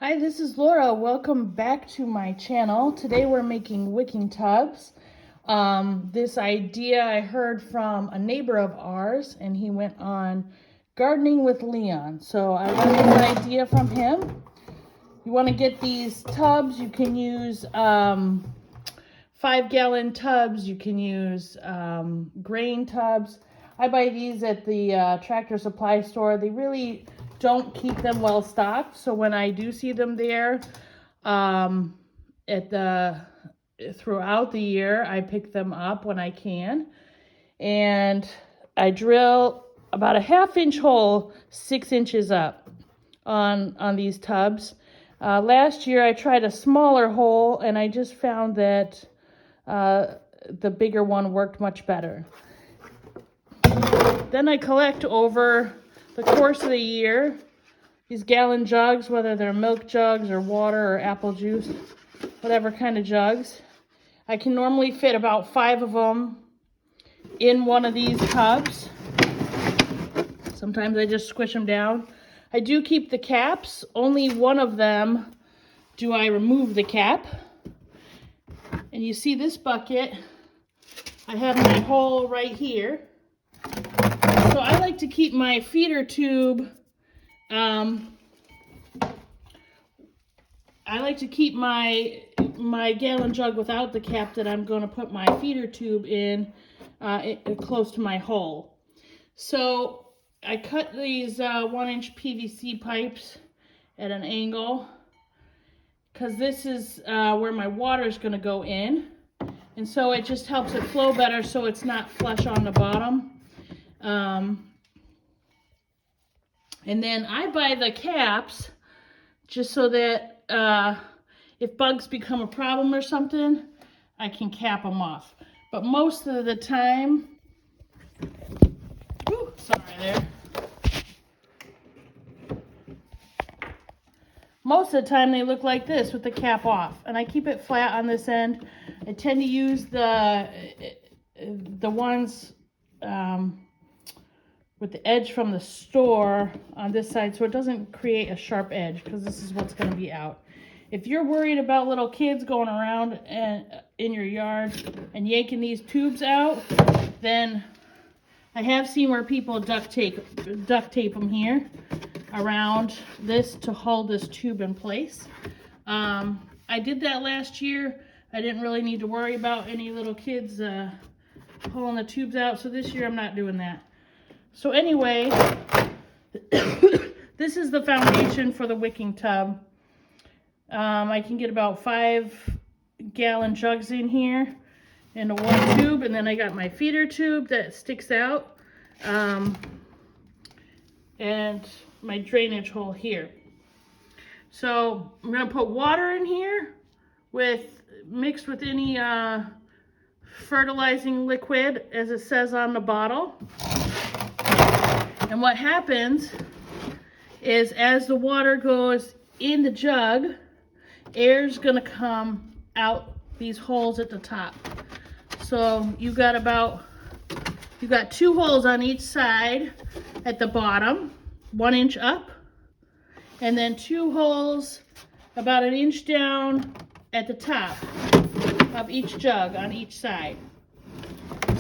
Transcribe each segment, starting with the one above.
Hi, this is Laura. Welcome back to my channel. Today we're making wicking tubs. This idea I heard from a neighbor of ours, and he went on gardening with Leon. So I learned this idea from him. You want to get these tubs. You can use 5-gallon tubs. You can use grain tubs. I buy these at the tractor supply store. They really don't keep them well stocked, so when I do see them there throughout the year, I pick them up when I can, and I drill about a 1/2-inch hole 6 inches up on these tubs. Last year I tried a smaller hole, and I just found that the bigger one worked much better. Then I collect over the course of the year these gallon jugs, whether they're milk jugs or water or apple juice, whatever kind of jugs. I can normally fit about 5 of them in one of these tubs. Sometimes I just squish them down. I do keep the caps. Only one of them do I remove the cap. And you see this bucket, I have my hole right here. So I like to keep my feeder tube, I like to keep my gallon jug without the cap that I'm going to put my feeder tube in close to my hole. So I cut these 1-inch PVC pipes at an angle, because this is where my water is going to go in. And so it just helps it flow better so it's not flush on the bottom. And then I buy the caps just so that if bugs become a problem or something, I can cap them off. But most of the time, most of the time they look like this with the cap off. And I keep it flat on this end. I tend to use the ones with the edge from the store on this side, so it doesn't create a sharp edge, because this is what's going to be out. If you're worried about little kids going around in your yard and yanking these tubes out, then I have seen where people duct tape them here around this to hold this tube in place. I did that last year. I didn't really need to worry about any little kids pulling the tubes out, so this year I'm not doing that. So anyway, this is the foundation for the wicking tub. I can get about 5-gallon jugs in here into one tube, and then I got my feeder tube that sticks out, and my drainage hole here. So I'm going to put water in here mixed with any fertilizing liquid, as it says on the bottle. And what happens is, as the water goes in the jug, air's gonna come out these holes at the top. So you got 2 holes on each side at the bottom, 1 inch up, and then 2 holes about 1 inch down at the top of each jug on each side.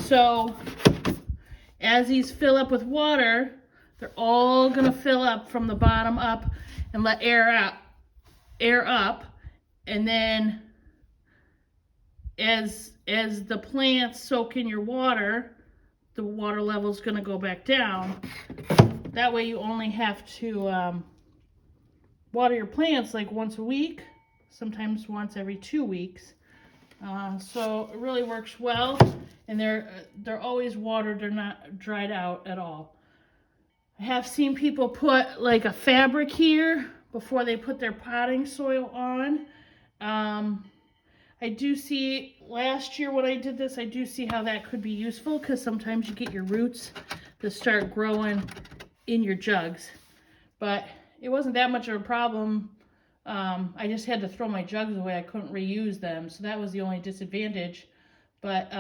So as these fill up with water, they're all gonna fill up from the bottom up and let air up, and then as the plants soak in your water, the water level is gonna go back down. That way you only have to water your plants like once a week, sometimes once every 2 weeks. So it really works well, and they're always watered. They're not dried out at all. I have seen people put like a fabric here before they put their potting soil on. I do see, last year when I did this, I do see how that could be useful, because sometimes you get your roots to start growing in your jugs. But it wasn't that much of a problem. I just had to throw my jugs away. I couldn't reuse them, so that was the only disadvantage. But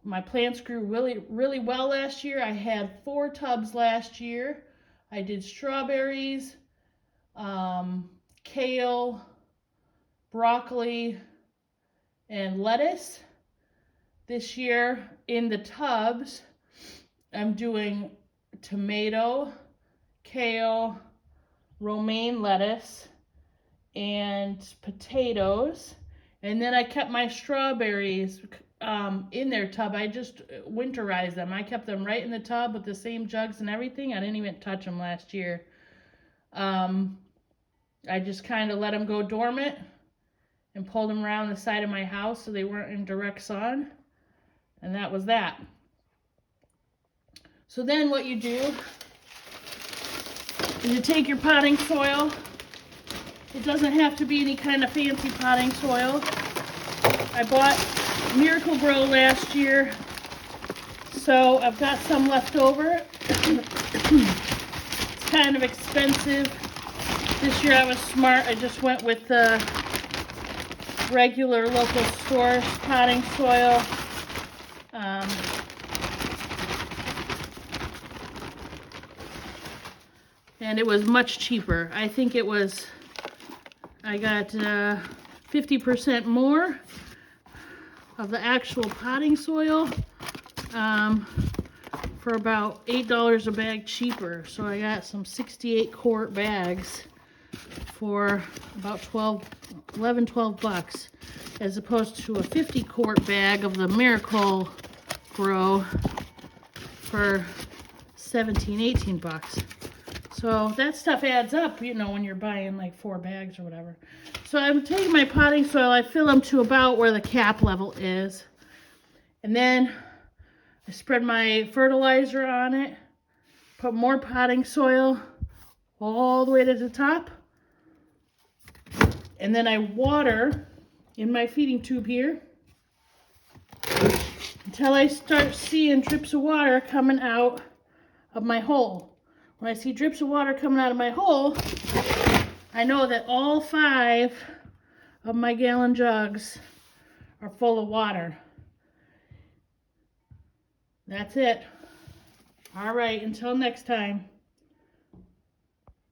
my plants grew really, really well last year. I had 4 tubs last year. I did strawberries, kale, broccoli, and lettuce. This year in the tubs, I'm doing tomato, kale, romaine lettuce, and potatoes. And then I kept my strawberries in their tub. I just winterized them. I kept them right in the tub with the same jugs and everything. I didn't even touch them last year. I just kind of let them go dormant and pulled them around the side of my house so they weren't in direct sun. And that was that. So then what you do is you take your potting soil. It doesn't have to be any kind of fancy potting soil. I bought Miracle Grow last year, so I've got some left over. It's kind of expensive. This year I was smart. I just went with the regular local store potting soil. And it was much cheaper. I think it was, I got 50% more of the actual potting soil for about $8 a bag cheaper. So I got some 68 quart bags for about 12 bucks, as opposed to a 50 quart bag of the Miracle Grow for 17, 18 bucks. So that stuff adds up, you know, when you're buying like 4 bags or whatever. So I'm taking my potting soil, I fill them to about where the cap level is. And then I spread my fertilizer on it, put more potting soil all the way to the top. And then I water in my feeding tube here until I start seeing drips of water coming out of my hole. When I see drips of water coming out of my hole, I know that all 5 of my gallon jugs are full of water. That's it. All right, until next time.